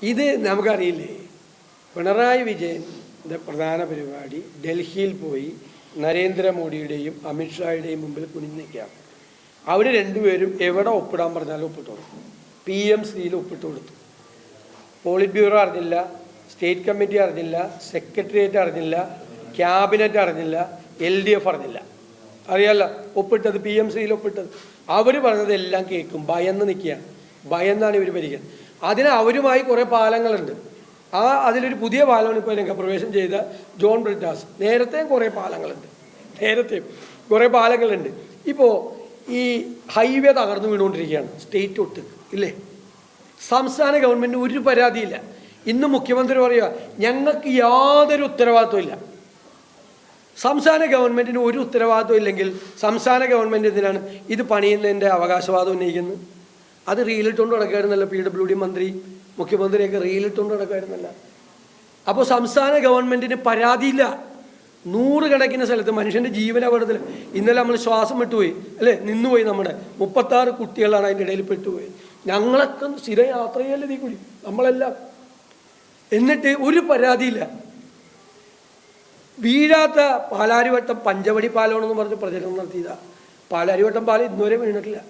ഇത് നമുക്കറിയില്ലേ, പിണറായി വിജയൻ്റെ പ്രധാന പരിപാടി ഡൽഹിയിൽ പോയി നരേന്ദ്രമോദിയുടെയും അമിത്ഷായുടെയും മുമ്പിൽ കുനിഞ്ഞിരിക്കുകയാണ്. അവർ രണ്ടുപേരും എവിടെ ഒപ്പിടാൻ പറഞ്ഞാലും ഒപ്പിട്ട് കൊടുക്കും. PMCയിൽ ഒപ്പിട്ട് കൊടുത്തു. പോളിറ്റ് ബ്യൂറോ അറിഞ്ഞില്ല, സ്റ്റേറ്റ് കമ്മിറ്റി അറിഞ്ഞില്ല, സെക്രട്ടേറിയറ്റ് അറിഞ്ഞില്ല, ക്യാബിനറ്റ് അറിഞ്ഞില്ല, LDF അറിഞ്ഞില്ല. അറിയാമല്ലോ ഒപ്പിട്ടത്, PMCയിൽ ഒപ്പിട്ടത്. അവർ പറഞ്ഞതെല്ലാം കേൾക്കും. ഭയന്ന് നിൽക്കുകയാണ്. ഭയന്നാണ് ഇവർ ഭരിക്കുന്നത്. അതിന് അവരുമായി കുറേ പാലങ്ങളുണ്ട്. അതിലൊരു പുതിയ പാലമാണ് ഇപ്പോൾ രംഗപ്രവേശം ചെയ്ത ജോൺ ബ്രിട്ടാസ്. നേരത്തെയും കുറേ പാലങ്ങളുണ്ട്. ഇപ്പോൾ ഈ ഹൈവേ തകർന്നു വീണുകൊണ്ടിരിക്കുകയാണ്. സ്റ്റേറ്റ് ഒട്ട് ഇല്ലേ? സംസ്ഥാന ഗവൺമെൻറ് ഒരു പരാതിയില്ല. ഇന്ന് മുഖ്യമന്ത്രി പറയുക, ഞങ്ങൾക്ക് യാതൊരു ഉത്തരവാദിത്വം ഇല്ല. സംസ്ഥാന ഗവൺമെൻറ്റിന് ഒരു ഉത്തരവാദിത്വം ഇല്ലെങ്കിൽ സംസ്ഥാന ഗവൺമെൻറ് എന്തിനാണ് ഇത് പണിയുന്നതിൻ്റെ അവകാശവാദം ഉന്നയിക്കുന്നത്? അത് റീലിട്ടുകൊണ്ട് നടക്കായിരുന്നല്ലോ. PWD മന്ത്രി, മുഖ്യമന്ത്രിയൊക്കെ റീലിട്ടുകൊണ്ട് നടക്കായിരുന്നല്ല. അപ്പോൾ സംസ്ഥാന ഗവൺമെൻറ്റിന് പരാതിയില്ല. 100 കണക്കിന് സ്ഥലത്ത് മനുഷ്യൻ്റെ ജീവൻ അപകടത്തിൽ. ഇന്നലെ നമ്മൾ ശ്വാസം വിട്ടുപോയി അല്ലേ, നിന്നുപോയി. നമ്മുടെ 36 കുട്ടികളാണ് അതിൻ്റെ ഇടയിൽ പെട്ടുപോയത്. ഞങ്ങളൊക്കെ സ്ഥിര യാത്ര ചെയ്യല്ലേ നീ കൂടി, നമ്മളെല്ലാം. എന്നിട്ട് ഒരു പരാതിയില്ല. വീഴാത്ത പാലാരിവട്ടം പഞ്ചവടി പാലമാണെന്ന് പറഞ്ഞ് പ്രചരണം നടത്തിയതാണ്. പാലാരിവട്ടം പാലം ഇന്നുവരെ വീണിട്ടില്ല.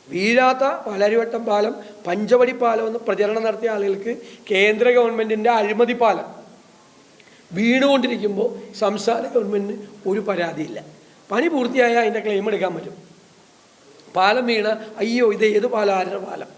വീഴാത്ത പാലാരിവട്ടം പാലം പഞ്ചവടി പാലം എന്ന് പ്രചരണം നടത്തിയ ആളുകൾക്ക് കേന്ദ്ര ഗവൺമെൻറ്റിൻ്റെ അഴിമതി പാലം വീണുകൊണ്ടിരിക്കുമ്പോൾ സംസ്ഥാന ഗവൺമെൻറ്റിന് ഒരു പരാതിയില്ല. പണി പൂർത്തിയായാൽ അതിൻ്റെ ക്ലെയിം എടുക്കാൻ പറ്റും. പാലം വീണ, അയ്യോ ഇത് ഏത് പാലം, ആരുടെ പാലം?